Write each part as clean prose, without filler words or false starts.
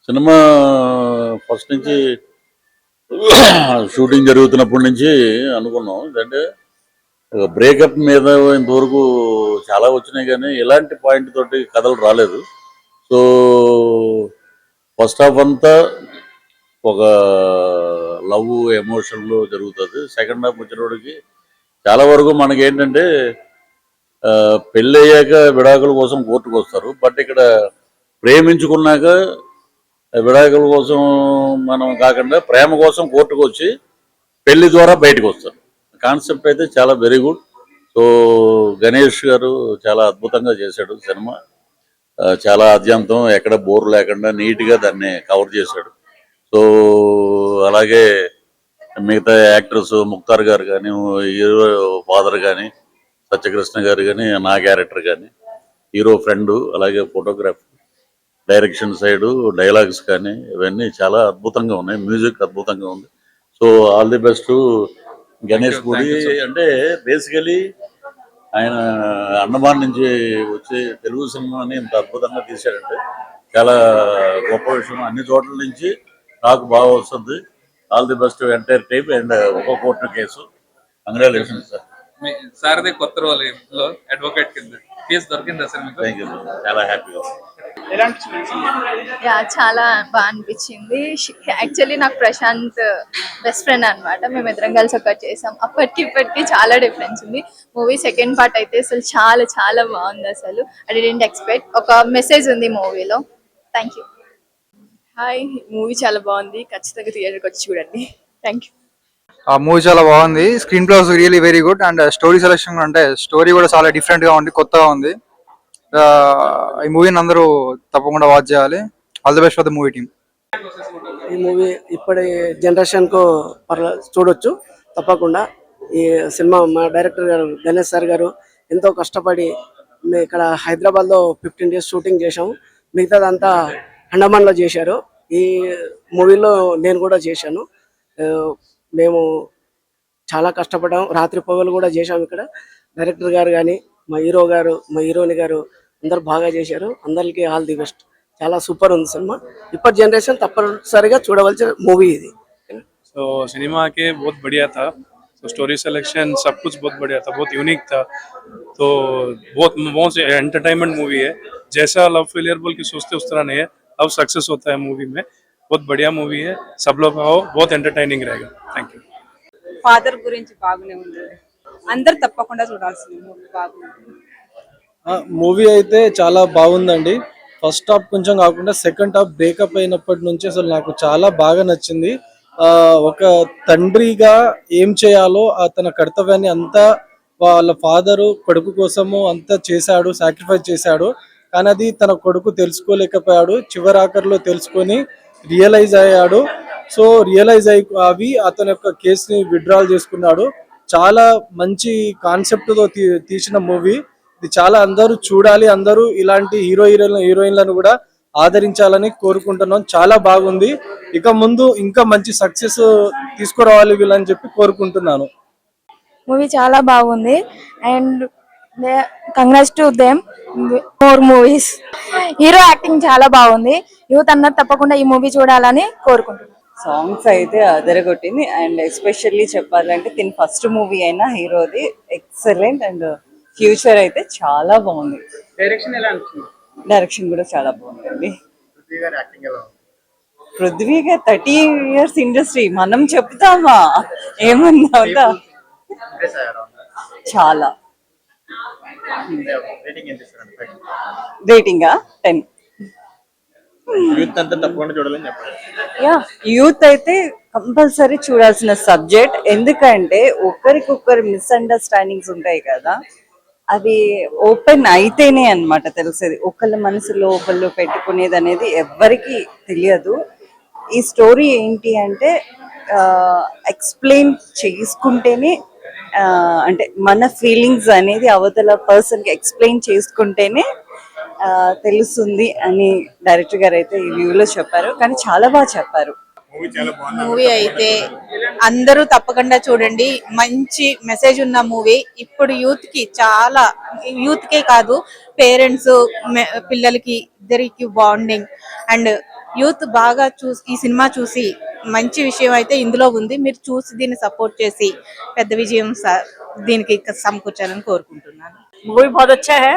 Cinema first నుంచి shooting జరుగుతున్నప్పటి నుంచి అనుకున్నాం. ఏంటంటే బ్రేకప్ మీద ఇంతవరకు చాలా వచ్చినాయి కానీ ఇలాంటి పాయింట్ తోటి కథలు రాలేదు. సో ఫస్ట్ హాఫ్ అంతా ఒక లవ్ ఎమోషన్లో జరుగుతుంది. సెకండ్ హాఫ్ వచ్చినప్పటికి చాలా వరకు మనకి ఏంటంటే పెళ్ళి అయ్యాక విడాకుల కోసం కోర్టుకు వస్తారు. బట్ ఇక్కడ ప్రేమించుకున్నాక విడాకుల కోసం మనం కాకుండా ప్రేమ కోసం కోర్టుకు వచ్చి పెళ్లి ద్వారా బయటకు వస్తారు. కాన్సెప్ట్ అయితే చాలా వెరీ గుడ్. సో గణేష్ గారు చాలా అద్భుతంగా చేశాడు సినిమా. చాలా అద్యంతం ఎక్కడ బోర్ లేకుండా నీట్గా దాన్ని కవర్ చేశాడు. సో అలాగే మిగతా యాక్టర్స్ ముక్తార్ గారు కానీ, హీరో ఫాదర్ కానీ, సత్యకృష్ణ గారు కానీ, నా క్యారెక్టర్ కానీ, హీరో ఫ్రెండ్, అలాగే ఫోటోగ్రాఫ్, డైరెక్షన్ సైడు, డైలాగ్స్ కానీ ఇవన్నీ చాలా అద్భుతంగా ఉన్నాయి. మ్యూజిక్ అద్భుతంగా ఉంది. So all the best Ganesh గుడి. అంటే బేసికలీ ఆయన అండమాన్ నుంచి వచ్చి తెలుగు సినిమాని ఇంత అద్భుతంగా తీశాడంటే చాలా గొప్ప విషయం. అన్ని చోట్ల నుంచి నాకు బాగా వస్తుంది. All the best entire type and ఒక court case. Congratulations sir. Sarathi కొత్త రోల్ అడ్వకేట్ కింద కేసు దొరికింది సార్ మీకు? థ్యాంక్ యూ, చాలా హ్యాపీగా. చాలా బాగా అనిపించింది. యాక్చువల్లీ నాకు ప్రశాంత్ బెస్ట్ ఫ్రెండ్ అనమాట. మేము ఇద్దరం కలిసి ఒకటి చేసాం. అప్పటికి ఇప్పటికి చాలా డిఫరెన్స్ ఉంది. మూవీ సెకండ్ పార్ట్ అయితే అసలు చాలా చాలా బాగుంది. అసలు ఐ డిడ్ంట్ ఎక్స్పెక్ట్. ఒక మెసేజ్ ఉంది మూవీలో. Thank you. హాయ్, మూవీ చాలా బాగుంది. ఖచ్చితంగా థియేటర్కి వచ్చి చూడండి. Thank you. ఆ మూవీ చాలా బాగుంది. Screen play was really very good and story selection అంటే స్టోరీ కూడా చాలా డిఫరెంట్ గా ఉంది, కొత్తగా ఉంది. ఈ మూవీని అందరూ తప్పకుండా వాచ్ చేయాలి. All the best for the movie team. ఈ మూవీ ఇప్పటి జనరేషన్ కు చూడొచ్చు తప్పకుండా. ఈ సినిమా మా డైరెక్టర్ గారు గణేష్ సార్ గారు ఎంతో కష్టపడి ఇక్కడ హైదరాబాద్ లో 15 days షూటింగ్ చేశాము. మిగతాదంతా అండమాన్లో చేశారు. ఈ మూవీలో నేను కూడా చేశాను. మేము చాలా కష్టపడ్డాం, రాత్రి పగలు కూడా చేశాము. ఇక్కడ డైరెక్టర్ గారు కానీ, మా హీరో గారు, మా హీరోయిన్ గారు అందరు బాగా చేశారు. అందరికి ఆల్ ది బెస్ట్. చాలా సూపర్ ఉంది సినిమా. ఇప్పటి జనరేషన్ తప్పనిసరిగా చూడవలసిన మూవీ ఇది. तो सिनेमा के बहुत बढ़िया था. तो स्टोरी सिलेक्शन सब कुछ बहुत बढ़िया था, बहुत यूनिक था. तो बहुत एंटरटेनमेंट मूवी है. जैसा लव फेलियर बोल के सोचते उस तरह नहीं है, अब सक्सेस होता है मूवी में. बहुत बढ़िया मूवी है. सब लोग आओ, बहुत एंटरटेनिंग रहेगा. Thank you. ఫాదర్ గురించి బాగానే ఉంది. అందరు తప్పకుండా చూడాల్సింది మూవీ. బాగుంది. మూవీ అయితే చాలా బాగుందండి. ఫస్ట్ హాఫ్ కొంచెం కాకుండా సెకండ్ హాఫ్ బ్రేకప్ అయినప్పటి నుంచి అసలు నాకు చాలా బాగా నచ్చింది. ఒక తండ్రిగా ఏం చేయాలో తన కర్తవ్యాన్ని అంతా వాళ్ళ ఫాదరు కొడుకు కోసము అంతా చేశాడు, సాక్రిఫైస్ చేశాడు. కానీ అది తన కొడుకు తెలుసుకోలేకపోయాడు. చివరాఖరిలో తెలుసుకొని రియలైజ్ అయ్యాడు. సో రియలైజ్ అవి అతని యొక్క కేసుని విత్డ్రాల్ చేసుకున్నాడు. చాలా మంచి కాన్సెప్ట్ తో తీసిన మూవీ ఇది. చాలా అందరూ చూడాలి. అందరూ ఇలాంటి హీరోయిన్లను కూడా ఆదరించాలని కోరుకుంటున్నాం. చాలా బాగుంది. ఇక ముందు ఇంకా మంచి సక్సెస్ తీసుకురావాలి వీళ్ళని చెప్పి కోరుకుంటున్నాను. మూవీ చాలా బాగుంది and congrats to them more movies. Hero acting చాలా బాగుంది. యూత్ అన్నది తప్పకుండా ఈ మూవీ చూడాలని కోరుకుంటున్నాను. సాంగ్స్ అయితే అదరగొట్టింది అండ్ ఎస్పెషల్లీ చెప్పాలంటే తిని ఫస్ట్ మూవీ అయినా హీరోది ఎక్సలెంట్ అండ్ ఫ్యూచర్ అయితే చాలా బాగుంది. డైరెక్షన్ కూడా చాలా బాగుందండి. పృథ్వీ గారు 30 years ఇండస్ట్రీ మనం చెప్తామా ఏమన్నా చాలా. రేటింగా 10. యూత్ అయితే కంపల్సరీ చూడాల్సిన సబ్జెక్ట్. ఎందుకంటే ఒకరికొకరు మిస్అండర్స్టాండింగ్స్ ఉంటాయి కదా, అవి ఓపెన్ అయితేనే అన్నమాట తెలిసేది. ఒకళ్ళ మనసులో ఒకళ్ళు పెట్టుకునేది అనేది ఎవ్వరికి తెలియదు. ఈ స్టోరీ ఏంటి అంటే ఎక్స్ప్లెయిన్ చేసుకుంటేనే, అంటే మన ఫీలింగ్స్ అనేది అవతల పర్సన్కి ఎక్స్ప్లెయిన్ చేసుకుంటేనే తెలుస్తుంది అని డైరెక్టర్ గారు అయితే ఈ వ్యూలో చెప్పారు. కానీ చాలా బాగా చెప్పారు. మూవీ అయితే అందరూ తప్పకుండా చూడండి. మంచి మెసేజ్ ఉన్న మూవీ. ఇప్పుడు యూత్ కే కాదు, పేరెంట్స్ పిల్లలకి ఇద్దరికి బాండింగ్ అండ్ యూత్ బాగా ఈ సినిమా చూసి మంచి విషయం అయితే ఇందులో ఉంది. మీరు చూసి దీన్ని సపోర్ట్ చేసి పెద్ద విజయం దీనికి సమకూర్చాలని కోరుకుంటున్నాను. मूवी बहुत अच्छा है,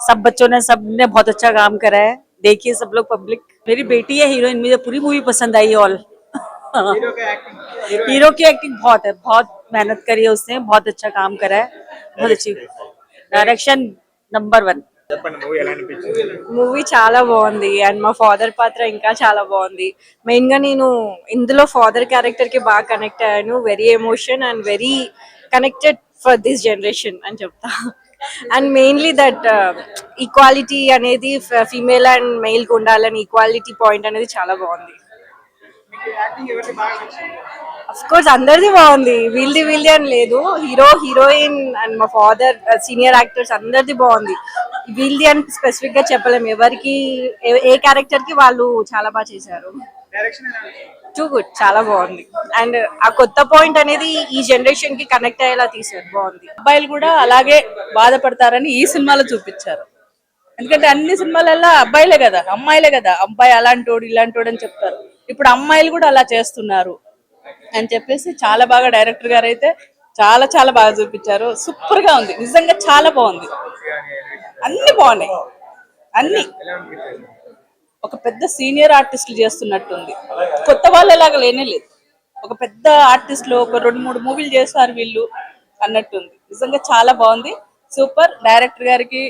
सब बच्चों ने सबने बहुत अच्छा काम करा है, देखिए सब लोग पब्लिक। मेरी बेटी है हीरोइन, मुझे पूरी मूवी पसंद आई ऑल। हीरो की एक्टिंग बहुत है, बहुत मेहनत करी है उसने, बहुत अच्छा काम करा है, बहुत अच्छी डायरेक्शन नंबर 1। మూవీ చాలా బాగుంది అండ్ మా ఫాదర్ పాత్ర ఇంకా చాలా బాగుంది. మెయిన్ గా నేను ఇందులో ఫాదర్ క్యారెక్టర్ కి బాగా కనెక్ట్ అయ్యాను. Very emotion and very connected for this generation అని చెప్తా. అండ్ మెయిన్లీ దట్ ఈక్వాలిటీ అనేది ఫీమేల్ అండ్ మెయిల్ కు ఉండాలని ఈక్వాలిటీ పాయింట్ అనేది చాలా బాగుంది. అఫ్ కోర్స్ అందరిది బాగుంది, వీళ్ళది అని లేదు. హీరో హీరోయిన్ అండ్ మా ఫాదర్ సీనియర్ యాక్టర్స్ అందరిది బాగుంది. వీళ్ళది అని స్పెసిఫిక్ గా చెప్పలేము. ఎవరికి ఏ క్యారెక్టర్ కి వాళ్ళు చాలా బాగా చేశారు. టూ గుడ్, చాలా బాగుంది. అండ్ ఆ కొత్త పాయింట్ అనేది ఈ జనరేషన్ కి కనెక్ట్ అయ్యేలా తీశారు, బాగుంది. అబ్బాయిలు కూడా అలాగే బాధపడతారని ఈ సినిమాలో చూపించారు. ఎందుకంటే అన్ని సినిమాలలో అబ్బాయిలే కదా, అమ్మాయిలే కదా, అబ్బాయి అలాంటోడు ఇలాంటోడు అని చెప్తారు. ఇప్పుడు అమ్మాయిలు కూడా అలా చేస్తున్నారు అని చెప్పేసి చాలా బాగా డైరెక్టర్ గారు అయితే చాలా చాలా బాగా చూపించారు. సూపర్ గా ఉంది, నిజంగా చాలా బాగుంది. అన్ని బాగున్నాయి, అన్ని ఒక పెద్ద సీనియర్ ఆర్టిస్టులు చేస్తున్నట్టుంది. కొత్త వాళ్ళు ఎలాగ లేనే లేదు, ఒక పెద్ద ఆర్టిస్టులు ఒక 2-3 మూవీలు చేస్తారు వీళ్ళు అన్నట్టుంది. నిజంగా చాలా బాగుంది. సూపర్. డైరెక్టర్ గారికి,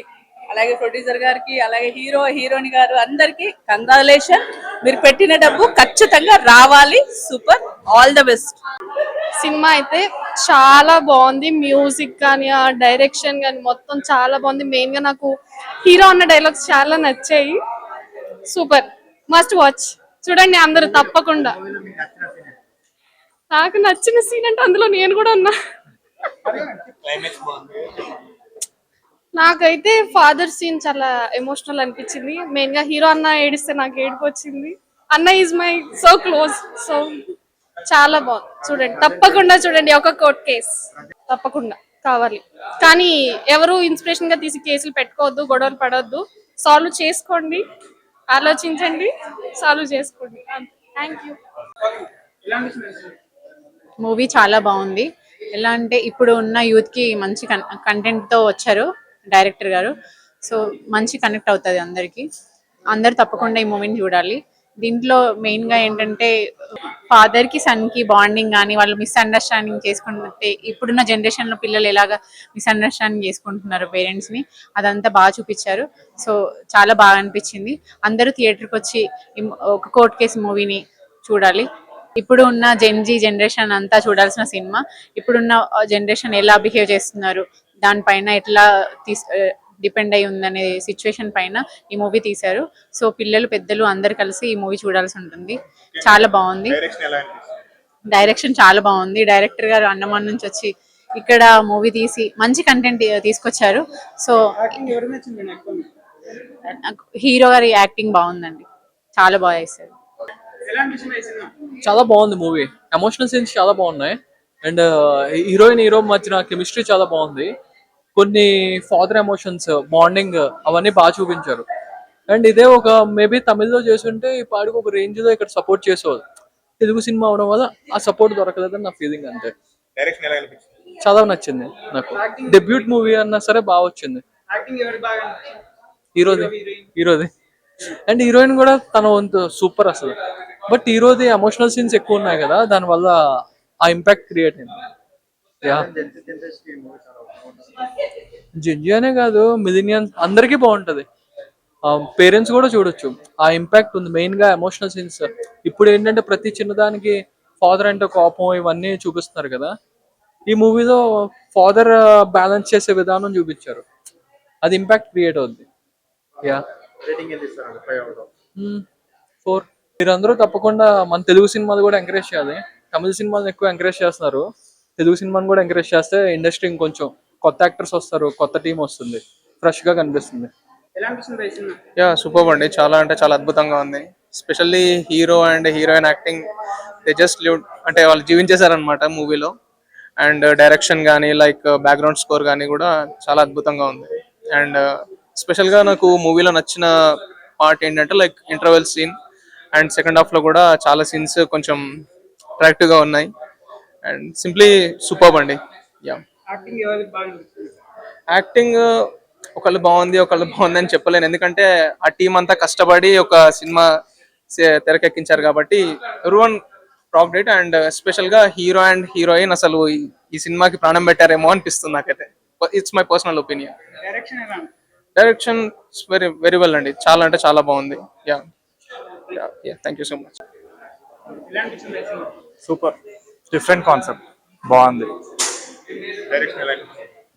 అలాగే ప్రొడ్యూసర్ గారికి, అలాగే హీరో హీరోయిన్ గారు అందరికి కంగ్రాచులేషన్. మీరు పెట్టిన డబ్బు ఖచ్చితంగా రావాలి. Super, all the best. Cinema అయితే చాలా బాగుంది. మ్యూజిక్ కానీ ఆ డైరెక్షన్ కానీ మొత్తం చాలా బాగుంది. మెయిన్ గా నాకు హీరో అన్న డైలాగ్స్ చాలా నచ్చాయి. Super, must watch. చూడండి అందరూ తప్పకుండా. నాకు నచ్చిన సీన్ అంటే అందులో నేను కూడా ఉన్నా. నాకైతే ఫాదర్ సీన్ చాలా ఎమోషనల్ అనిపించింది. మెయిన్ గా హీరో అన్న ఏడిస్తే నాకు ఏడుపు వచ్చింది. అన్న is my so close. So చాలా బాగుంది, చూడండి తప్పకుండా చూడండి. ఒక కోర్ట్ కేస్ తప్పకుండా కావాలి, కానీ ఎవరు ఇన్స్పిరేషన్ గా తీసి కేసులు పెట్టుకోవద్దు, గొడవలు పడవద్దు. సాల్వ్ చేసుకోండి, ఆలోచించండి, సాల్వ్ చేసుకోండి. Thank you. మూవీ చాలా బాగుంది. ఎలా అంటే ఇప్పుడు ఉన్న యూత్ కి మంచి కంటెంట్ తో వచ్చారు డైరెక్టర్ గారు. సో మంచి కనెక్ట్ అవుతుంది అందరికి. అందరు తప్పకుండా ఈ మూవీని చూడాలి. దీంట్లో మెయిన్ గా ఏంటంటే ఫాదర్ కి సన్ కి బాండింగ్ కానీ, వాళ్ళు మిస్అండర్స్టాండింగ్ చేసుకుంటే ఇప్పుడున్న జనరేషన్ లో పిల్లలు ఎలాగా మిస్అండర్స్టాండింగ్ చేసుకుంటున్నారు పేరెంట్స్ ని, అదంతా బాగా చూపించారు. సో చాలా బాగా అనిపించింది. అందరూ థియేటర్కి వచ్చి ఒక కోర్ట్ కేసు మూవీని చూడాలి. ఇప్పుడు ఉన్న జెన్జీ జనరేషన్ అంతా చూడాల్సిన సినిమా. ఇప్పుడున్న జనరేషన్ ఎలా బిహేవ్ చేస్తున్నారు, దానిపైన ఎట్లా డిపెండ్ అయి ఉందనే సిచ్యువేషన్ పైన ఈ మూవీ తీశారు. సో పిల్లలు పెద్దలు అందరు కలిసి ఈ మూవీ చూడాల్సి ఉంటుంది. చాలా బాగుంది, డైరెక్షన్ చాలా బాగుంది. డైరెక్టర్ గారు అండమాన్ నుంచి వచ్చి ఇక్కడ మూవీ తీసి మంచి కంటెంట్ తీసుకొచ్చారు. సో హీరో గారి యాక్టింగ్ బాగుందండి, చాలా బాగా చేశారు. చాలా బాగుంది మూవీ. ఎమోషనల్ సీన్స్ చాలా బాగున్నాయి అండ్ హీరోయిన్ హీరో మధ్యన కెమిస్ట్రీ చాలా బాగుంది. కొన్ని ఫాదర్ ఎమోషన్స్, బాండింగ్ అవన్నీ బాగా చూపించారు. అండ్ ఇదే ఒక మేబీ తమిళ్లో చేస్తుంటే ఈ పాడికి ఒక రేంజ్ లో ఇక్కడ సపోర్ట్ చేసేవాళ్ళు. తెలుగు సినిమా అవడం వల్ల ఆ సపోర్ట్ దొరకలేదని నా ఫీలింగ్. అంతే. చాలా నచ్చింది నాకు. డెబ్యూట్ మూవీ అన్నా సరే బాగా వచ్చింది. హీరోది అండ్ హీరోయిన్ కూడా తన వంతు సూపర్ అసలు. బట్ హీరోది ఎమోషనల్ సీన్స్ ఎక్కువ ఉన్నాయి కదా, దానివల్ల ఆ ఇంపాక్ట్ క్రియేట్ అయింది. జడ్జి అనే కాదు, మిలీనియన్స్ అందరికీ బాగుంటది. పేరెంట్స్ కూడా చూడొచ్చు. ఆ ఇంపాక్ట్ ఉంది. మెయిన్ గా ఎమోషనల్ సీన్స్. ఇప్పుడు ఏంటంటే ప్రతి చిన్నదానికి ఫాదర్ అంటే కోపం ఇవన్నీ చూపిస్తున్నారు కదా, ఈ మూవీలో ఫాదర్ బ్యాలెన్స్ చేసే విధానం చూపించారు. అది ఇంపాక్ట్ క్రియేట్ అవుద్ది. 4. మీరందరూ తప్పకుండా మన తెలుగు సినిమాలు కూడా ఎంకరేజ్ చేయాలి. తమిళ సినిమాలను ఎక్కువ ఎంకరేజ్ చేస్తున్నారు, తెలుగు సినిమాని కూడా ఎంకరేజ్ చేస్తే ఇండస్ట్రీ ఇంకొంచెం కొత్త యాక్టర్స్ వస్తారు, కొత్త టీం వస్తుంది, ఫ్రెష్ గా కనిపిస్తుంది. సూపర్ అండి. చాలా అంటే చాలా అద్భుతంగా ఉంది. Specially hero and heroine acting they just live అంటే వాళ్ళు జీవించేశారనమాట మూవీలో. అండ్ డైరెక్షన్ కానీ లైక్ బ్యాక్గ్రౌండ్ స్కోర్ కానీ కూడా చాలా అద్భుతంగా ఉంది. అండ్ స్పెషల్గా నాకు మూవీలో నచ్చిన పార్ట్ ఏంటంటే like interval scene and second హాఫ్లో కూడా చాలా సీన్స్ కొంచెం అట్రాక్టివ్గా ఉన్నాయి. అండ్ సింప్లీ సూపర్బ్ అండి. యా, యాక్టింగ్ ఒకళ్ళు బాగుంది ఒకళ్ళు బాగుంది అని చెప్పలేను, ఎందుకంటే ఆ టీం అంతా కష్టపడి ఒక సినిమా తెరకెక్కించారు కాబట్టి everyone rocked it. And special గా హీరో అండ్ హీరోయిన్ అసలు ఈ సినిమాకి ప్రాణం పెట్టారేమో అనిపిస్తుంది నాకైతే. It's my personal opinion. Direction very very well అండి, చాలా అంటే చాలా బాగుంది. Yeah yeah, thank you so much. Super, different concept, బాగుంది.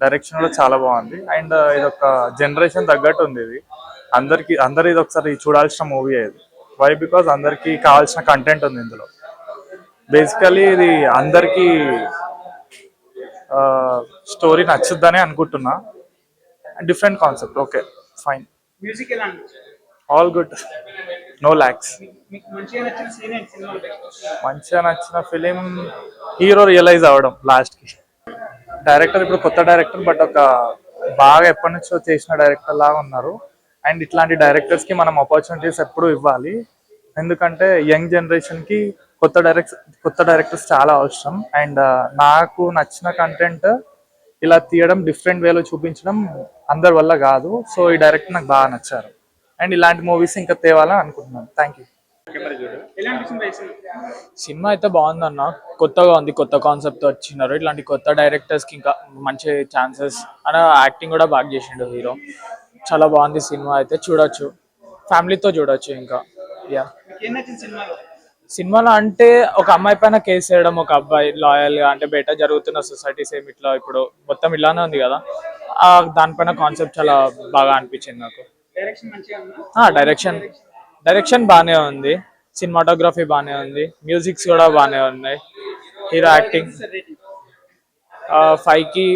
డైరెక్షన్ కూడా చాలా బాగుంది. అండ్ ఇది ఒక జనరేషన్ తగ్గట్టు ఉంది. ఇది అందరు ఇది ఒకసారి చూడాల్సిన మూవీ ఇది. వై బికాజ్ అందరికి కావాల్సిన కంటెంట్ ఉంది ఇందులో. బేసికలీ ఇది అందరికి స్టోరీ నచ్చుద్దని అనుకుంటున్నా. Different concept, okay fine. All good, no lacks. మంచిగా నచ్చిన ఫిలిం హీరో రియలైజ్ అవ్వడం లాస్ట్కి. డైరెక్టర్ ఇప్పుడు కొత్త డైరెక్టర్, బట్ ఒక బాగా ఎప్పటి నుంచో చేసిన డైరెక్టర్ లాగా ఉన్నారు. అండ్ ఇట్లాంటి డైరెక్టర్స్కి మనం ఆపర్చునిటీస్ ఎప్పుడు ఇవ్వాలి, ఎందుకంటే యంగ్ జనరేషన్కి కొత్త డైరెక్టర్స్ చాలా అవసరం. అండ్ నాకు నచ్చిన కంటెంట్ ఇలా తీయడం, డిఫరెంట్ వేలో చూపించడం అందరి వల్ల కాదు. సో ఈ డైరెక్టర్ నాకు బాగా నచ్చారు. అండ్ ఇలాంటి మూవీస్ ఇంకా తేవాలని అనుకుంటున్నాను. Thank you. సినిమా అయితే బాగుందన్న, కొత్తగా ఉంది, కొత్త కాన్సెప్ట్ వచ్చినారు. ఇట్లాంటి కొత్త డైరెక్టర్స్కి ఇంకా మంచి ఛాన్సెస్. అన్న యాక్టింగ్ కూడా బాగా చేసిండు హీరో. చాలా బాగుంది సినిమా అయితే, చూడొచ్చు, ఫ్యామిలీతో చూడొచ్చు. ఇంకా యా, సినిమాలో అంటే ఒక అమ్మాయి పైన కేసు వేయడం, ఒక అబ్బాయి లాయల్గా, అంటే బయట జరుగుతున్న సొసైటీ సేమ్ ఇట్లా ఇప్పుడు మొత్తం ఇలానే ఉంది కదా, దానిపైన కాన్సెప్ట్ చాలా బాగా అనిపించింది నాకు. డైరెక్షన్ బాగానే ఉంది, సినిమాటోగ్రఫీ బాగానే ఉంది, మ్యూజిక్స్ కూడా బాగానే ఉన్నాయి. హీరో యాక్టింగ్ 5కి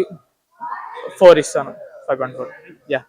4 ఇస్తాను, 5.4. యా.